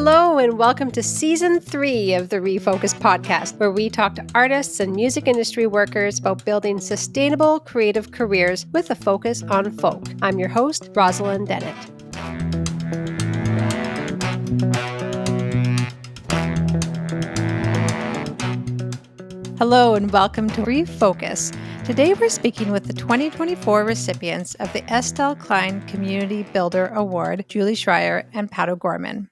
Hello and welcome to Season 3 of the ReFolkUs podcast, where we talk to artists and music industry workers about building sustainable, creative careers with a focus on folk. I'm your host, Rosalind Dennett. Hello and welcome to ReFolkUs. Today we're speaking with the 2024 recipients of the Estelle Klein Community Builder Award, Julie Schryer and Pat O'Gorman.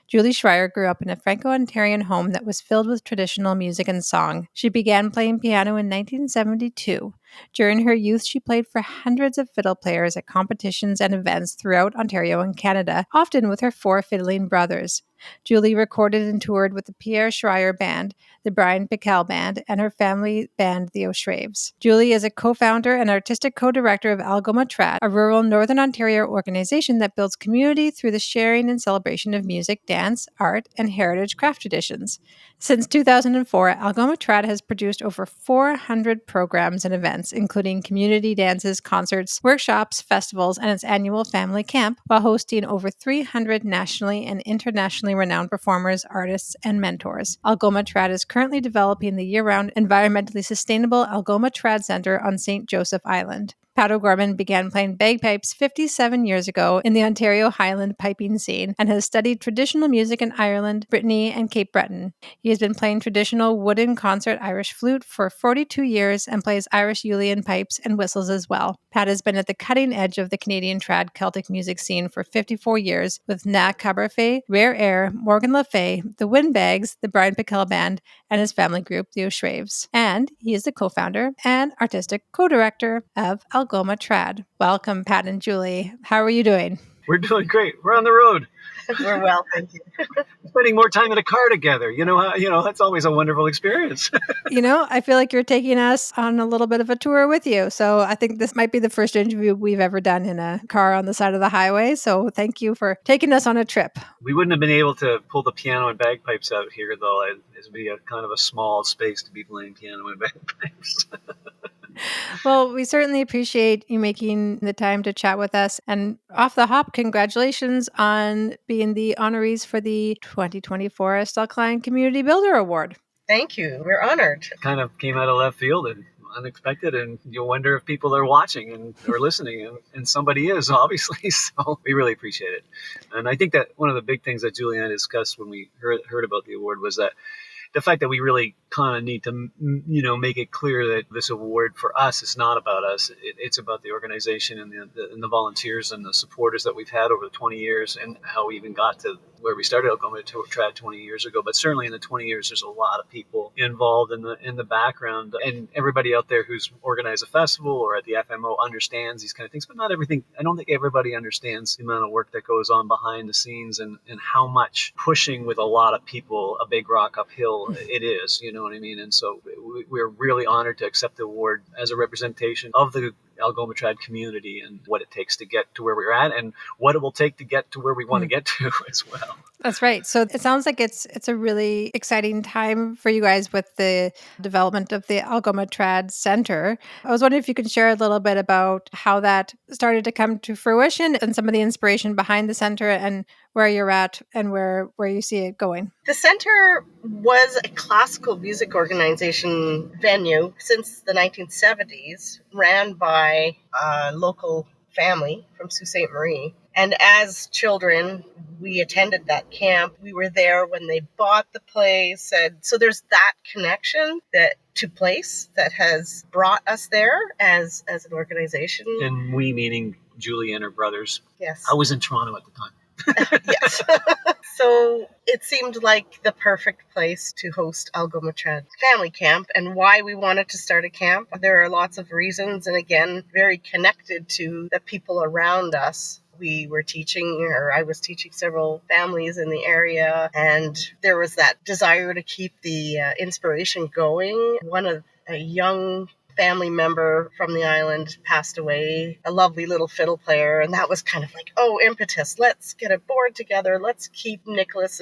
Julie Schryer grew up in a Franco-Ontarian home that was filled with traditional music and song. She began playing piano in 1972. During her youth, she played for hundreds of fiddle players at competitions and events throughout Ontario and Canada, often with her 4 fiddling brothers. Julie recorded and toured with the Pierre Schryer Band, the Brian Pickell Band, and her family band, the O'Shraves. Julie is a co-founder and artistic co-director of AlgomaTrad, a rural Northern Ontario organization that builds community through the sharing and celebration of music, dance, art, and heritage craft traditions. Since 2004, AlgomaTrad has produced over 400 programs and events, including community dances, concerts, workshops, festivals, and its annual family camp, while hosting over 300 nationally and internationally renowned performers, artists, and mentors. AlgomaTrad is currently developing the year-round environmentally sustainable AlgomaTrad Centre on St. Joseph Island. Pat O'Gorman began playing bagpipes 57 years ago in the Ontario Highland piping scene and has studied traditional music in Ireland, Brittany, and Cape Breton. He has been playing traditional wooden concert Irish flute for 42 years and plays Irish uilleann pipes and whistles as well. Pat has been at the cutting edge of the Canadian trad Celtic music scene for 54 years with Na Caberfé, Rare Air, Morgan Le Fay, the Windbags, the Brian Pickell Band, and his family group, the O'Shraves. And he is the co-founder and artistic co-director of AlgomaTrad. Welcome, Pat and Julie. How are you doing? We're doing great. We're on the road. We're well, thank you. Spending more time in a car together. That's always a wonderful experience. I feel like you're taking us on a little bit of a tour with you. So I think this might be the first interview we've ever done in a car on the side of the highway. So thank you for taking us on a trip. We wouldn't have been able to pull the piano and bagpipes out here, though. It would be a kind of a small space to be playing piano and bagpipes. Well, we certainly appreciate you making the time to chat with us. And off the hop, congratulations on being the honorees for the 2024 Estelle Klein Community Builder Award. Thank you. We're honored. It kind of came out of left field and unexpected, and you'll wonder if people are watching and or listening, and somebody is, obviously. So we really appreciate it. And I think that one of the big things that Julie and I discussed when we heard about the award was that the fact that we really kind of need to, make it clear that this award for us is not about us. It's about the organization and the volunteers and the supporters that we've had over the 20 years and how we even got to where we started AlgomaTrad 20 years ago. But certainly in the 20 years, there's a lot of people involved in the background, and everybody out there who's organized a festival or at the FMO understands these kind of things. But not everything. I don't think everybody understands the amount of work that goes on behind the scenes and how much pushing with a lot of people, a big rock uphill it is. You know what I mean? And so we're really honored to accept the award as a representation of the AlgomaTrad community and what it takes to get to where we're at and what it will take to get to where we want to get to as well. That's right. So it sounds like it's a really exciting time for you guys with the development of the AlgomaTrad Centre. I was wondering if you could share a little bit about how that started to come to fruition and some of the inspiration behind the centre and where you're at and where you see it going. The Centre was a classical music organization venue since the 1970s, ran by a local family from Sault Ste. Marie. And as children, we attended that camp. We were there when they bought the place. So there's that connection to place that has brought us there as an organization. And we, meaning Julie and her brothers. Yes. I was in Toronto at the time. Yes. So it seemed like the perfect place to host AlgomaTrad Family Camp. And why we wanted to start a camp, there are lots of reasons. And again, very connected to the people around us. I was teaching several families in the area, and there was that desire to keep the inspiration going. A young family member from the island passed away, a lovely little fiddle player, and that was kind of like, impetus. Let's get a board together. Let's keep Nicholas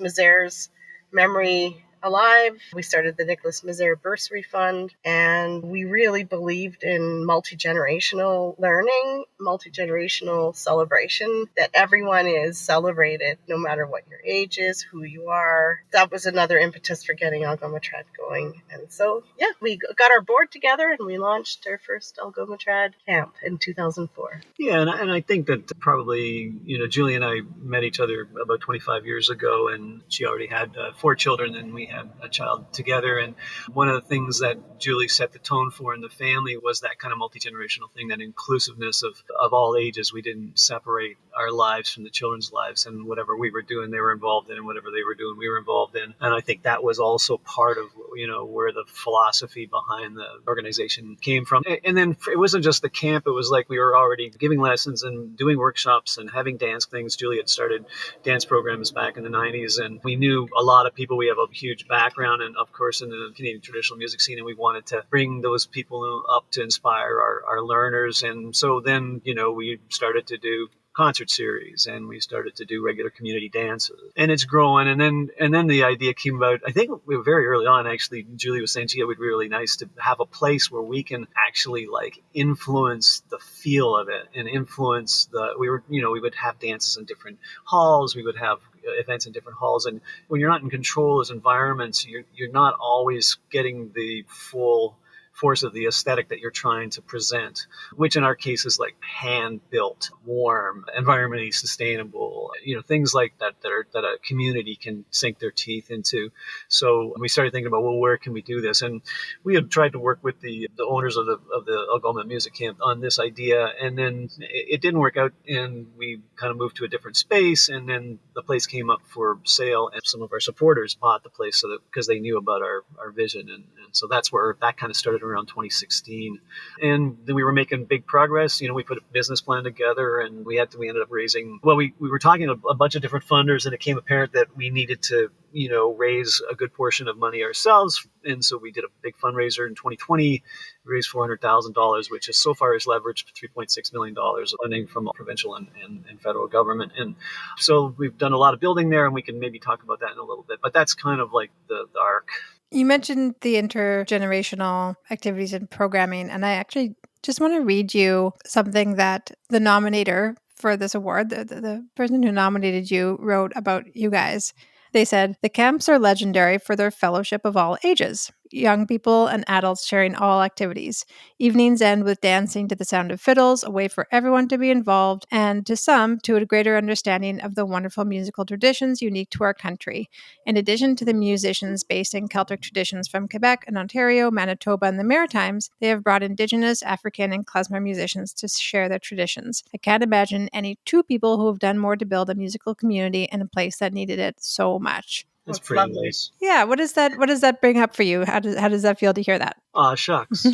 Mazer's memory alive. We started the Nicholas Mizer Bursary Fund, and we really believed in multi-generational learning, multi-generational celebration, that everyone is celebrated no matter what your age is, who you are. That was another impetus for getting AlgomaTrad going. And so, yeah, we got our board together and we launched our first AlgomaTrad camp in 2004. Yeah, and I think that probably, Julie and I met each other about 25 years ago, and she already had 4 children, and we had a child together. And one of the things that Julie set the tone for in the family was that kind of multi-generational thing, that inclusiveness of all ages. We didn't separate our lives from the children's lives, and whatever we were doing, they were involved in, and whatever they were doing, we were involved in. And I think that was also part of, where the philosophy behind the organization came from. And then it wasn't just the camp. It was like we were already giving lessons and doing workshops and having dance things. Julie had started dance programs back in the 90s, and we knew a lot of people. We have a huge background, and of course, in the Canadian traditional music scene, and we wanted to bring those people up to inspire our learners. And so then, we started to do concert series, and we started to do regular community dances, and it's growing. And then the idea came about, I think we were very early on, actually. Julie was saying, it would be really nice to have a place where we can actually influence the feel of it, and influence we would have dances in different halls. We would have events in different halls. And when you're not in control of those environments, you're not always getting the full force of the aesthetic that you're trying to present, which in our case is hand-built, warm, environmentally sustainable, things like that that a community can sink their teeth into. So we started thinking about, well, where can we do this? And we had tried to work with the owners of the Algoma Music Camp on this idea, and then it didn't work out, and we kind of moved to a different space, and then the place came up for sale, and some of our supporters bought the place because they knew about our vision, and so that's where that kind of started around 2016. And then we were making big progress. We put a business plan together, and we ended up raising, we were talking to a bunch of different funders, and it became apparent that we needed to, raise a good portion of money ourselves. And so we did a big fundraiser in 2020, raised $400,000, which is so far has leveraged $3.6 million of funding from provincial and federal government. And so we've done a lot of building there, and we can maybe talk about that in a little bit, but that's kind of like the arc. You mentioned the intergenerational activities and programming, and I actually just want to read you something that the nominator for this award, the person who nominated you, wrote about you guys. They said, "The camps are legendary for their fellowship of all ages, young people and adults sharing all activities. Evenings end with dancing to the sound of fiddles, a way for everyone to be involved, and to some, to a greater understanding of the wonderful musical traditions unique to our country. In addition to the musicians based in Celtic traditions from Quebec and Ontario, Manitoba, and the Maritimes, they have brought Indigenous, African, and klezmer musicians to share their traditions. I can't imagine any two people who have done more to build a musical community in a place that needed it so much." That's pretty nice. Yeah, what does that bring up for you? How does that feel to hear that? Aw, shucks.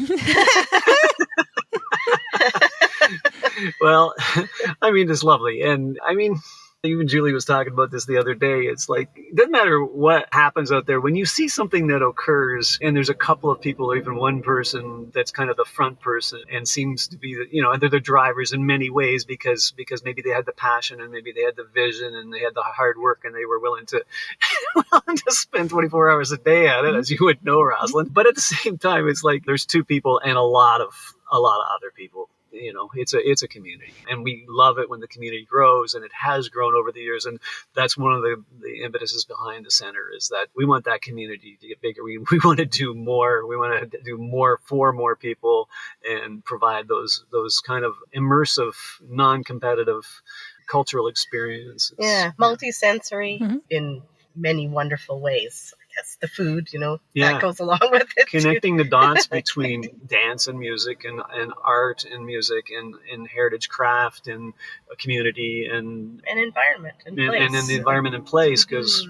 Well, it's lovely. And even Julie was talking about this the other day. It's like, it doesn't matter what happens out there. When you see something that occurs and there's a couple of people or even one person that's kind of the front person and seems to be, and they're the drivers in many ways because maybe they had the passion and maybe they had the vision and they had the hard work and they were willing to spend 24 hours a day at it, as you would know, Rosalind. But at the same time, it's like there's two people and a lot of other people. It's a community, and we love it when the community grows, and it has grown over the years. And that's one of the impetuses behind the center, is that we want that community to get bigger. We want to do more. We want to do more for more people and provide those kind of immersive, non-competitive cultural experiences. Yeah, multi-sensory in many wonderful ways. Yes, the food, that goes along with it. Connecting the dots between dance and music and art and music and heritage craft and a community and environment and place. And then the environment and place, because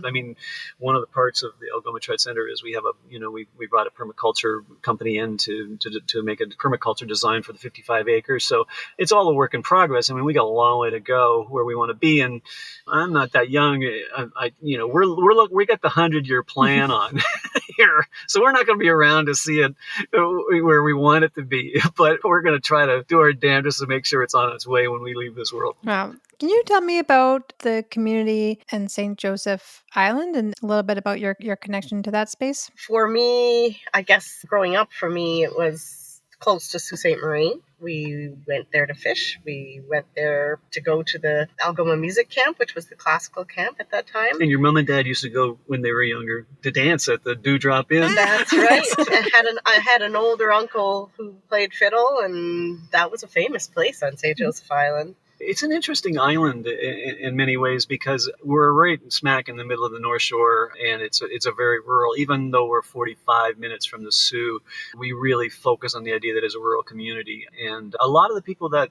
one of the parts of the AlgomaTrad Centre is we have we brought a permaculture company in to make a permaculture design for the 55 acres. So it's all a work in progress. We got a long way to go where we want to be, and I'm not that young. We got the 100-year plan plan on here. So we're not going to be around to see it where we want it to be, but we're going to try to do our damnedest to make sure it's on its way when we leave this world. Wow. Can you tell me about the community in St. Joseph Island and a little bit about your connection to that space? For me, I guess growing up for me, it was close to Sault Ste. Marie. We went there to fish. We went there to go to the Algoma Music Camp, which was the classical camp at that time. And your mom and dad used to go when they were younger to dance at the Dewdrop Inn. That's right. I had an older uncle who played fiddle, and that was a famous place on St. Joseph Island. It's an interesting island in many ways because we're right smack in the middle of the North Shore, and it's a very rural. Even though we're 45 minutes from the Soo, we really focus on the idea that it's a rural community. And a lot of the people that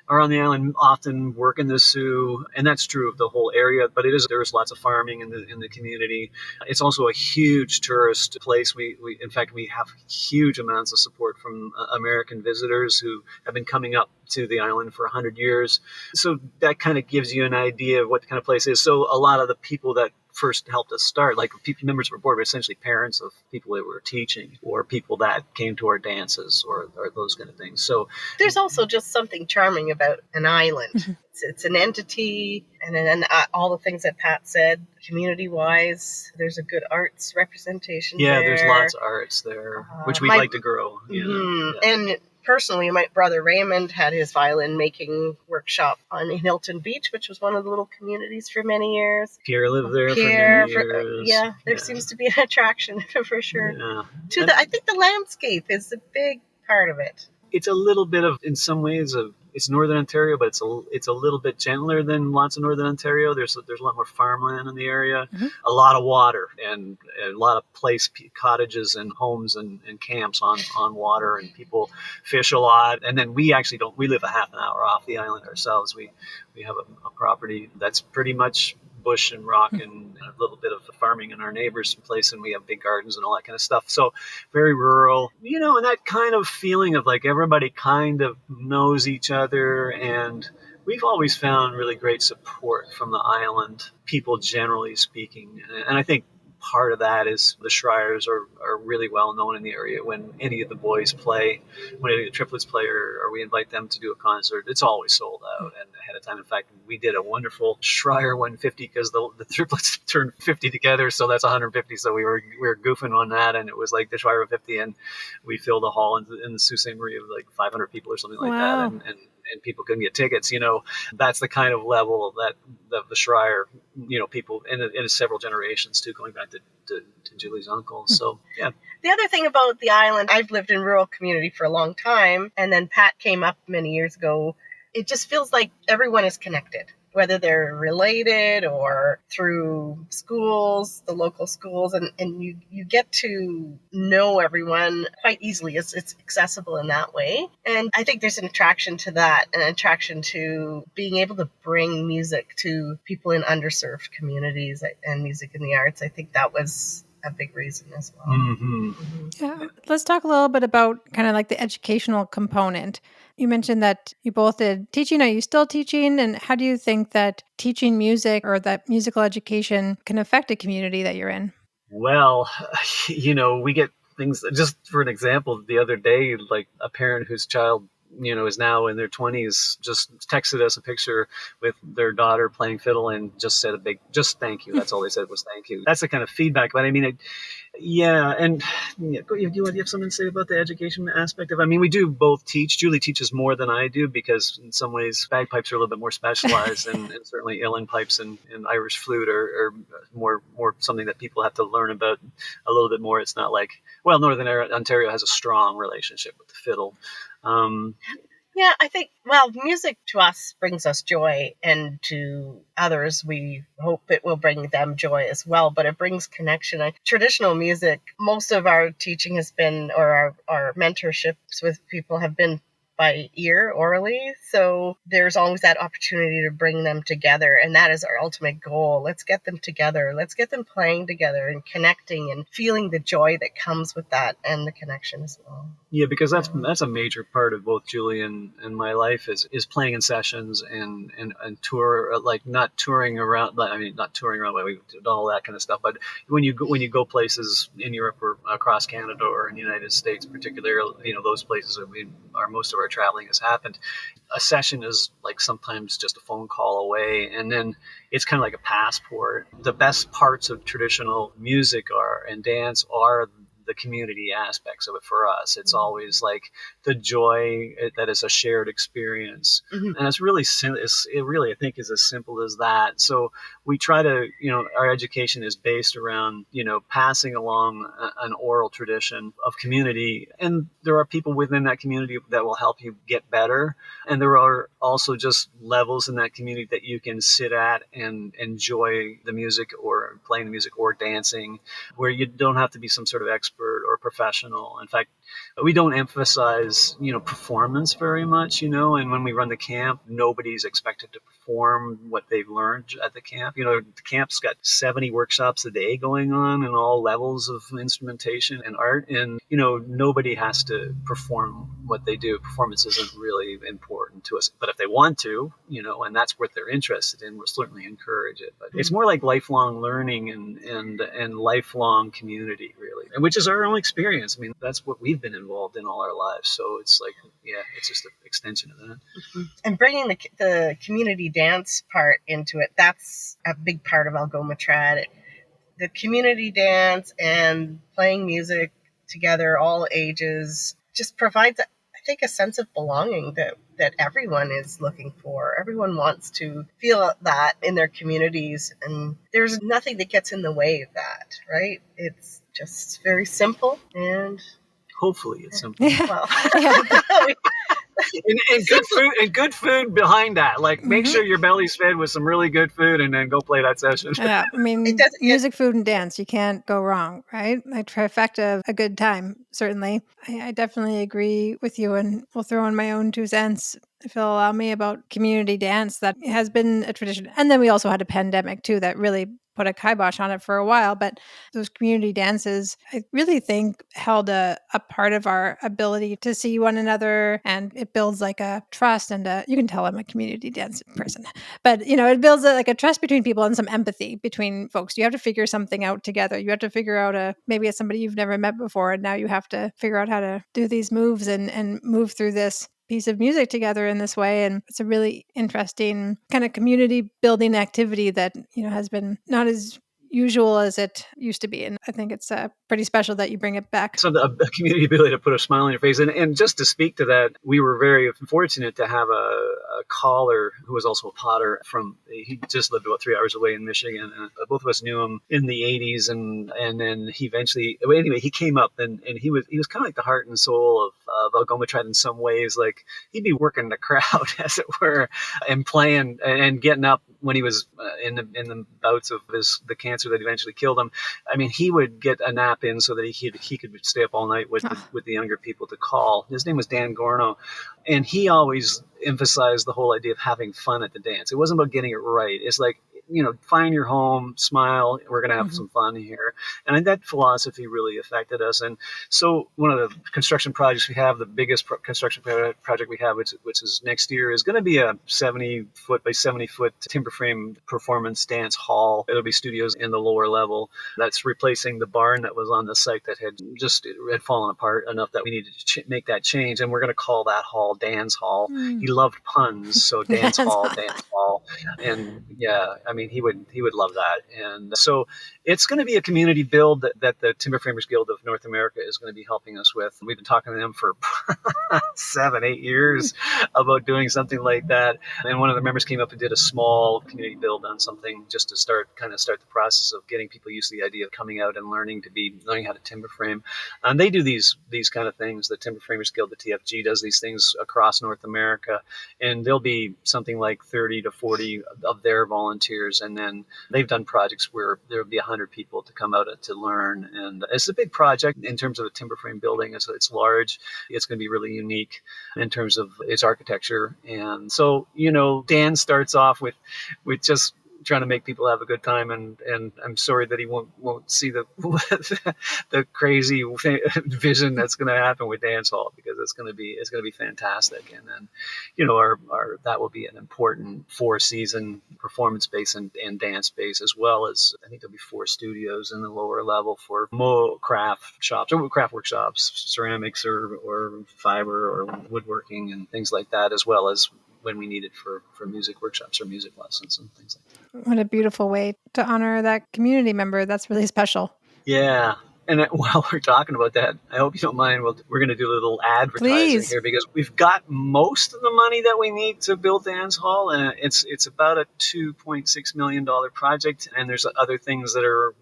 are on the island often work in the Soo, and that's true of the whole area. But there's lots of farming in the community. It's also a huge tourist place. We in fact we have huge amounts of support from American visitors who have been coming up to the island for 100 years. So that kind of gives you an idea of what the kind of place is. So a lot of the people that first helped us start, like members of our board, were essentially parents of people that were teaching or people that came to our dances or those kind of things. So there's also just something charming about an island. It's an entity, and then all the things that Pat said, community-wise, there's a good arts representation there. There's lots of arts there, which we'd like to grow. Yeah. And personally, my brother Raymond had his violin making workshop on Hilton Beach, which was one of the little communities for many years. Pierre lived there for many years. There seems to be an attraction for sure. Yeah. I think the landscape is a big part of it. It's a little bit of, in some ways, it's Northern Ontario, but it's a little bit gentler than lots of Northern Ontario. There's a lot more farmland in the area, a lot of water, and a lot of cottages and homes and camps on water, and people fish a lot. And then we live a half an hour off the island ourselves. We have a property that's pretty much bush and rock and a little bit of farming in our neighbors' place, and we have big gardens and all that kind of stuff. So very rural, and that kind of feeling of like everybody kind of knows each other, and we've always found really great support from the island people, generally speaking. And I think part of that is the Schryers are really well known in the area. When any of the boys play, when any of the triplets play, or we invite them to do a concert, it's always sold out and ahead of time. In fact, we did a wonderful Schryer 150 because the triplets turned 50 together, so that's 150. So we were goofing on that, and it was like the Schryer 150, and we filled a hall in the Sault Ste. Marie of like 500 people or something like that, and people couldn't get tickets. That's the kind of level that the Schryer, people in several generations too, going back to Julie's uncle. So yeah. The other thing about the island, I've lived in rural community for a long time, and then Pat came up many years ago. It just feels like everyone is connected, whether they're related or through schools, the local schools, and you get to know everyone quite easily. It's accessible in that way. And I think there's an attraction to that, an attraction to being able to bring music to people in underserved communities and music in the arts. I think that was a big reason as well. Yeah. Let's talk a little bit about kind of like the educational component. You mentioned that you both did teaching. Are you still teaching? And how do you think that teaching music or that musical education can affect a community that you're in? Well, we get things, just for an example, the other day, like a parent whose child is now in their 20s, just texted us a picture with their daughter playing fiddle and just said just thank you. That's all they said was thank you. That's the kind of feedback. But I mean, do you have something to say about the education aspect of it? I mean, we do both teach. Julie teaches more than I do because in some ways bagpipes are a little bit more specialized and certainly uilleann pipes and Irish flute are more something that people have to learn about a little bit more. It's not like, Northern Ontario has a strong relationship with the fiddle. I think, music to us brings us joy, and to others, we hope it will bring them joy as well, but it brings connection. Traditional music, most of our teaching has been, or our mentorships with people have been by ear, orally. So there's always that opportunity to bring them together. And that is our ultimate goal. Let's get them together. Let's get them playing together and connecting and feeling the joy that comes with that and the connection as well. Yeah, because that's a major part of both Julie and my life is playing in sessions and tour, like not touring around. I mean, not touring around, like we did all that kind of stuff. But when you go places in Europe or across Canada or in the United States, particularly, those places that most of our traveling has happened. A session is like sometimes just a phone call away, and then it's kind of like a passport. The best parts of traditional music and dance are the community aspects of it for us. It's always like the joy that is a shared experience. And it's really, it really, I think, is as simple as that. So we try to, our education is based around, passing along an oral tradition of community. And there are people within that community that will help you get better. And there are also just levels in that community that you can sit at and enjoy the music or playing the music or dancing, where you don't have to be some sort of expert or professional. In fact, we don't emphasize, performance very much, and when we run the camp, nobody's expected to perform what they've learned at the camp. The camp's got 70 workshops a day going on in all levels of instrumentation and art. And, nobody has to perform what they do. Performance isn't really important to us. But if they want to, and that's what they're interested in, we'll certainly encourage it. But it's more like lifelong learning and lifelong community, really, and which is our own experience. I mean, that's what we've been involved in all our lives. So it's like, it's just an extension of that. And bringing the community dance part into it, that's a big part of AlgomaTrad. The community dance and playing music together, all ages, just provides, I think, a sense of belonging that everyone is looking for. Everyone wants to feel that in their communities, and there's nothing that gets in the way of that, right? It's just very simple, and hopefully it's simple. Well, and good food behind that. Like, make sure your belly's fed with some really good food, and then go play that session. Yeah, I mean, music, food, and dance, you can't go wrong, right? A trifecta of a good time, certainly. I definitely agree with you, and will throw in my own 2 cents, if you'll allow me, about community dance. That has been a tradition. And then we also had a pandemic, too, that really put a kibosh on it for a while. But those community dances, I really think, held a part of our ability to see one another, and it builds like a trust and you can tell I'm a community dance person, but it builds like a trust between people and some empathy between folks. You have to figure something out together. You have to figure out maybe it's somebody you've never met before, and now you have to figure out how to do these moves and move through this piece of music together in this way. And it's a really interesting kind of community building activity that has been not as usual as it used to be. And I think it's pretty special that you bring it back. So the community ability to put a smile on your face. And just to speak to that, we were very fortunate to have a caller who was also a potter he just lived about 3 hours away in Michigan. And both of us knew him in the 80s. And then he eventually, anyway, he came up and he was kind of like the heart and soul of AlgomaTrad in some ways. Like, he'd be working the crowd, as it were, and playing and getting up when he was in the bouts of the cancer that eventually killed him. I mean, he would get a nap in so that he could stay up all night with the younger people to call. His name was Dan Gorno, and he always emphasized the whole idea of having fun at the dance. It wasn't about getting it right. It's like, find your home, smile, we're going to have some fun here. And that philosophy really affected us. And so one of the construction projects we have, the biggest construction project we have, which is next year, is going to be a 70-foot by 70-foot timber frame performance dance hall. It'll be studios in the lower level. That's replacing the barn that was on the site that had fallen apart enough that we needed to make that change. And we're going to call that hall Dan's Hall. He loved puns, so Dan's Hall, Dan's Hall. And yeah, I mean, he would love that. And so it's going to be a community build that the Timber Framers Guild of North America is going to be helping us with. We've been talking to them for 7-8 years about doing something like that. And one of the members came up and did a small community build on something just to start the process of getting people used to the idea of coming out and learning how to timber frame. And they do these kind of things. The Timber Framers Guild, the TFG, does these things across North America. And there'll be something like 30 to 40 of their volunteers. And then they've done projects where there'll be 100 people to come out to learn. And it's a big project in terms of a timber frame building. It's large. It's going to be really unique in terms of its architecture. And so, Dan starts off with just trying to make people have a good time, and I'm sorry that he won't see the the crazy vision that's going to happen with dance hall, because it's going to be fantastic. And then, our that will be an important 4-season performance space and dance space, as well as I think there'll be 4 studios in the lower level for more craft shops or craft workshops, ceramics or fiber or woodworking and things like that, as well as when we need it for music workshops or music lessons and things like that. What a beautiful way to honor that community member. That's really special. Yeah. And while we're talking about that, I hope you don't mind. We're going to do a little advertising Please. here, because we've got most of the money that we need to build dance hall, and it's about a $2.6 million project. And there's other things that are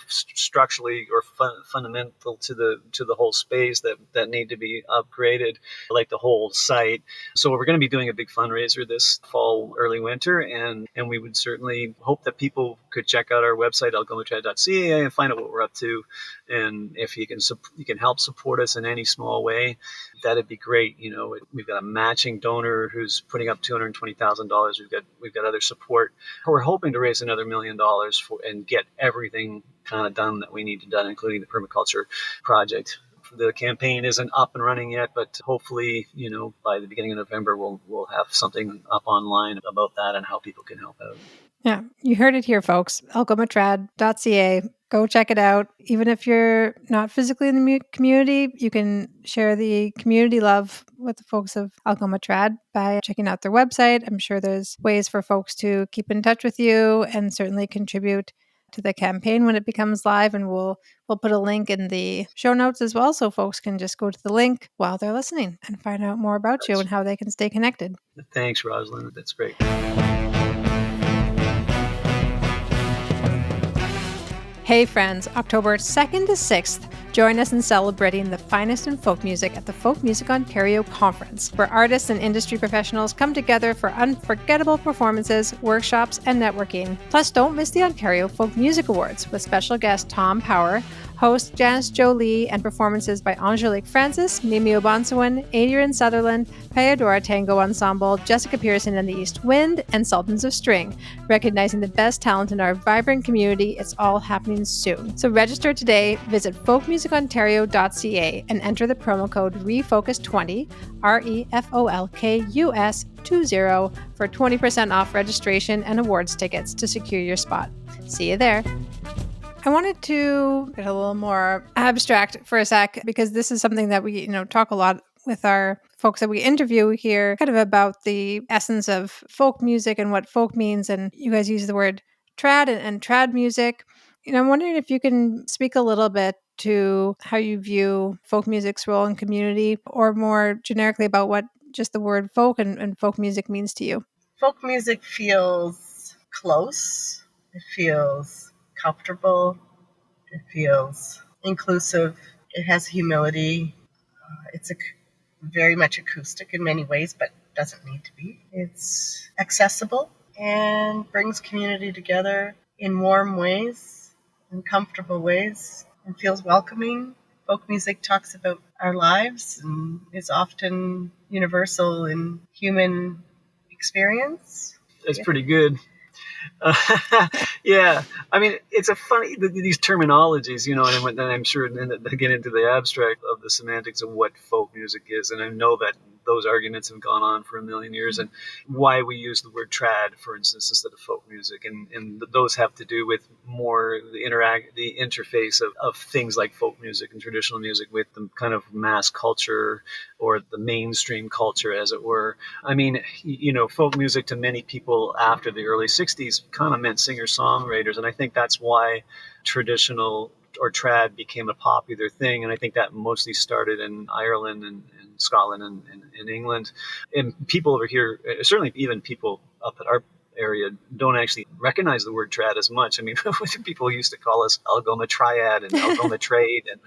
structurally or fundamental to the whole space that need to be upgraded, like the whole site. So we're going to be doing a big fundraiser this fall, early winter, and we would certainly hope that people could check out our website, AlgomaTrad.ca, and find out what we're up to. And if you can help support us in any small way, that'd be great. We've got a matching donor who's putting up $220,000. We've got other support. We're hoping to raise another $1 million and get everything kind of done that we need to done, including the permaculture project. The campaign isn't up and running yet, but hopefully, by the beginning of November, we'll have something up online about that and how people can help out. Yeah, you heard it here, folks. AlgomaTrad.ca. Go check it out. Even if you're not physically in the community, you can share the community love with the folks of AlgomaTrad by checking out their website. I'm sure there's ways for folks to keep in touch with you and certainly contribute to the campaign when it becomes live. And we'll put a link in the show notes as well, so folks can just go to the link while they're listening and find out more about you and how they can stay connected. Thanks, Rosalind. That's great. Hey friends, October 2nd to 6th, join us in celebrating the finest in folk music at the Folk Music Ontario Conference, where artists and industry professionals come together for unforgettable performances, workshops, and networking. Plus, don't miss the Ontario Folk Music Awards with special guest Tom Power, host Janice Jolie, and performances by Angelique Francis, Mimi Obonsawin, Adrian Sutherland, Payadora Tango Ensemble, Jessica Pearson and the East Wind, and Sultans of String. Recognizing the best talent in our vibrant community, it's all happening soon. So register today, visit folkmusicontario.ca and enter the promo code REFOCUS20, REFOLKUS 20 for 20% off registration and awards tickets to secure your spot. See you there. I wanted to get a little more abstract for a sec, because this is something that we, talk a lot with our folks that we interview here, kind of about the essence of folk music and what folk means. And you guys use the word trad and trad music. I'm wondering if you can speak a little bit to how you view folk music's role in community, or more generically about what just the word folk and folk music means to you. Folk music feels close. It feels comfortable. It feels inclusive. It has humility. It's very much acoustic in many ways, but doesn't need to be. It's accessible and brings community together in warm ways, in comfortable ways, and feels welcoming. Folk music talks about our lives and is often universal in human experience. That's pretty good. Yeah, I mean, it's a funny, these terminologies, and I'm sure then they get into the abstract of the semantics of what folk music is. And I know that those arguments have gone on for a million years, and why we use the word trad, for instance, instead of folk music. And those have to do with more the interface of things like folk music and traditional music with the kind of mass culture, or the mainstream culture, as it were. I mean, folk music to many people after the early 60s kind of meant singer-songwriters. And I think that's why traditional or trad became a popular thing. And I think that mostly started in Ireland and Scotland and in England. And people over here, certainly even people up at our area, don't actually recognize the word trad as much. I mean, people used to call us AlgomaTrad and AlgomaTrade, and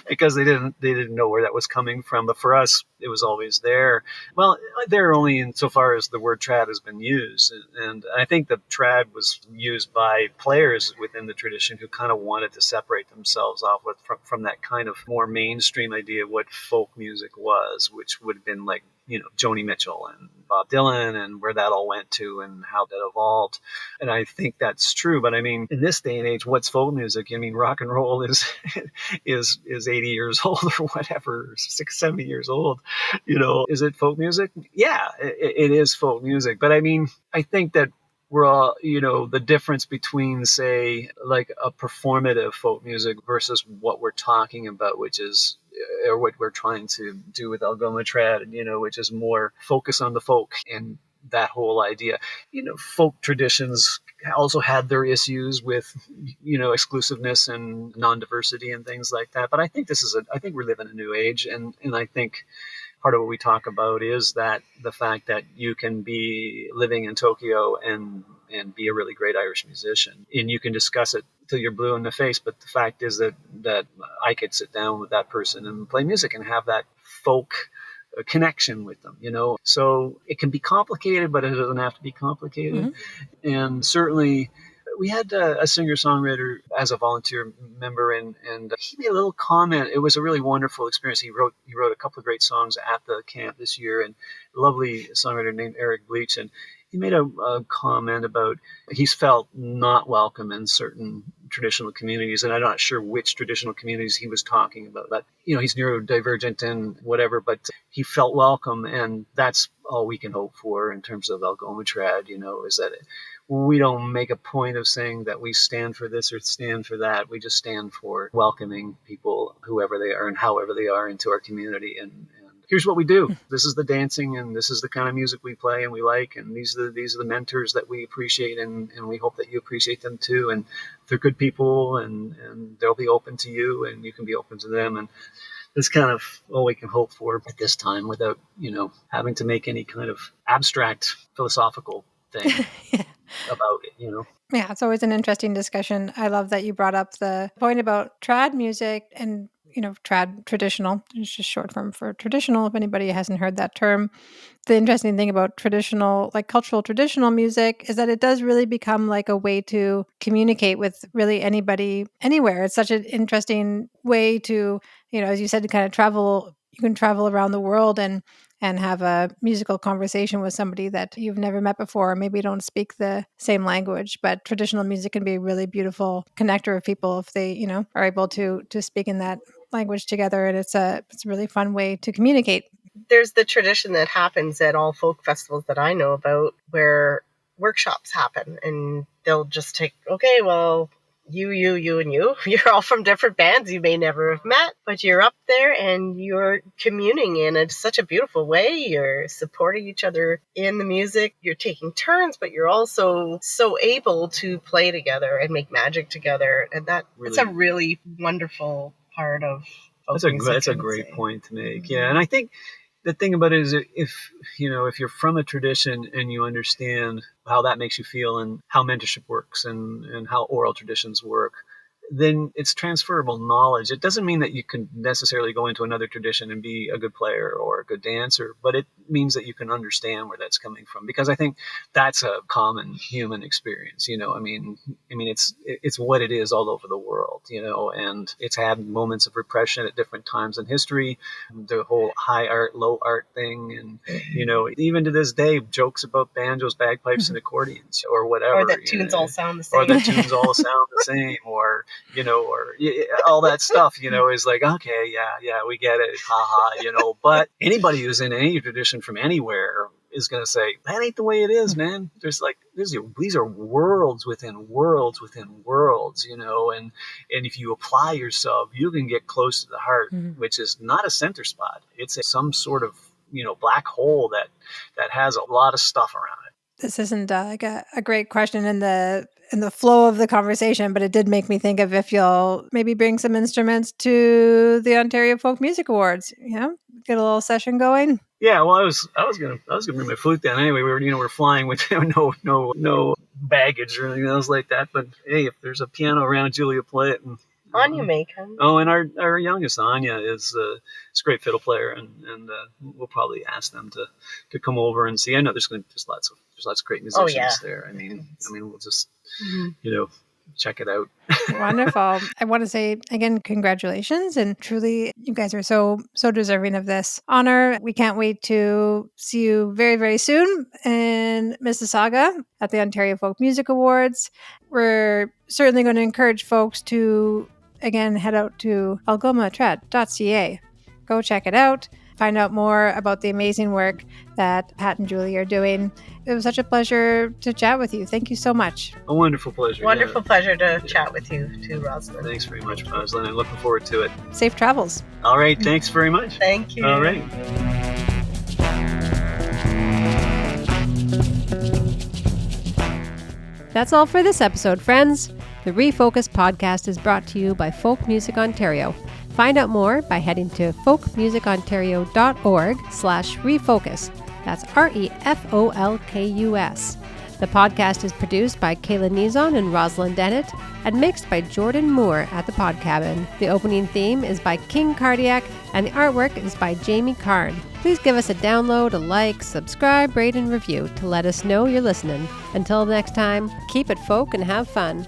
because they didn't know where that was coming from. But for us, it was always there. Well, there only insofar as the word trad has been used, and I think the trad was used by players within the tradition who kind of wanted to separate themselves off from that kind of more mainstream idea of what folk music was, which would have been like Joni Mitchell and Bob Dylan and where that all went to and how that evolved. And I think that's true. But I mean, in this day and age, what's folk music? I mean, rock and roll is 80 years old or whatever, 70 years old. Is it folk music? Yeah, it is folk music. But I mean, I think that we're all, the difference between, say, like a performative folk music versus what we're talking about, which is, or what we're trying to do with AlgomaTrad, which is more focus on the folk and that whole idea. Folk traditions also had their issues with, exclusiveness and non-diversity and things like that. But I think I think we live in a new age, and I think part of what we talk about is that the fact that you can be living in Tokyo and be a really great Irish musician, and you can discuss it till you're blue in the face. But the fact is that I could sit down with that person and play music and have that folk connection with them, So it can be complicated, but it doesn't have to be complicated. Mm-hmm. And certainly we had a singer-songwriter as a volunteer member, and he made a little comment. It was a really wonderful experience. He wrote a couple of great songs at the camp this year, and a lovely songwriter named Eric Bleach, and he made a comment about he's felt not welcome in certain traditional communities, and I'm not sure which traditional communities he was talking about. But he's neurodivergent and whatever, but he felt welcome, and that's all we can hope for in terms of AlgomaTrad. Is that we don't make a point of saying that we stand for this or stand for that. We just stand for welcoming people, whoever they are and however they are, into our community. And here's what we do. This is the dancing, and this is the kind of music we play and we like, and these are the mentors that we appreciate, and we hope that you appreciate them too. And they're good people, and they'll be open to you, and you can be open to them. And it's kind of all we can hope for at this time, without having to make any kind of abstract philosophical thing about it. Yeah, it's always an interesting discussion. I love that you brought up the point about trad music and, trad traditional. It's just short form for traditional, if anybody hasn't heard that term. The interesting thing about traditional, like cultural traditional music, is that it does really become like a way to communicate with really anybody, anywhere. It's such an interesting way to, as you said, to kind of travel. You can travel around the world and have a musical conversation with somebody that you've never met before. Maybe don't speak the same language, but traditional music can be a really beautiful connector of people if they, are able to speak in that language together. And it's a really fun way to communicate. There's the tradition that happens at all folk festivals that I know about, where workshops happen, and they'll just take, okay, well, you, and you. You're all from different bands you may never have met, but you're up there and you're communing in such a beautiful way. You're supporting each other in the music. You're taking turns, but you're also so able to play together and make magic together. And it's a really wonderful part of folk music. That's a great point to make. Yeah, and I think the thing about it is, if you're from a tradition and you understand how that makes you feel and how mentorship works and how oral traditions work, then it's transferable knowledge. It doesn't mean that you can necessarily go into another tradition and be a good player or a good dancer, but it means that you can understand where that's coming from, because I think that's a common human experience. I mean, it's what it is all over the world, and it's had moments of repression at different times in history, the whole high art, low art thing. And, even to this day, jokes about banjos, bagpipes, and accordions or whatever. Or that tunes all sound the same. Or that tunes all sound the same, or all that stuff, is like, okay, yeah, we get it, haha, but anybody who's in any tradition from anywhere is going to say, that ain't the way it is, man. These are worlds within worlds within worlds, and if you apply yourself, you can get close to the heart, which is not a center spot. It's some sort of, black hole that has a lot of stuff around it. This isn't like a great question in the flow of the conversation, but it did make me think of if you'll maybe bring some instruments to the Ontario Folk Music Awards. Get a little session going. Yeah, well, I was gonna bring my flute down anyway. We're flying with no baggage or anything else like that. But hey, if there's a piano around, Julia, play it. And Anya may come. Oh, and our youngest Anya is a great fiddle player, and we'll probably ask them to come over and see. I know there's lots of great musicians there. I mean we'll just check it out. Wonderful. I want to say again, congratulations. And truly, you guys are so deserving of this honor. We can't wait to see you very, very soon in Mississauga at the Ontario Folk Music Awards. We're certainly going to encourage folks to, again, head out to algomatrad.ca. Go check it out. Find out more about the amazing work that Pat and Julie are doing. It was such a pleasure to chat with you. Thank you so much. A wonderful pleasure. Wonderful pleasure to chat with you too, Rosalind. Thanks very much, Rosalind. I'm looking forward to it. Safe travels. All right. Thanks very much. Thank you. All right. That's all for this episode, friends. The ReFolKus podcast is brought to you by Folk Music Ontario. Find out more by heading to folkmusicontario.org/ReFolKus. That's ReFolKus. The podcast is produced by Kayla Nizon and Rosalind Dennett and mixed by Jordan Moore at the Pod Cabin. The opening theme is by King Cardiac and the artwork is by Jamie Karn. Please give us a download, a like, subscribe, rate, and review to let us know you're listening. Until next time, keep it folk and have fun.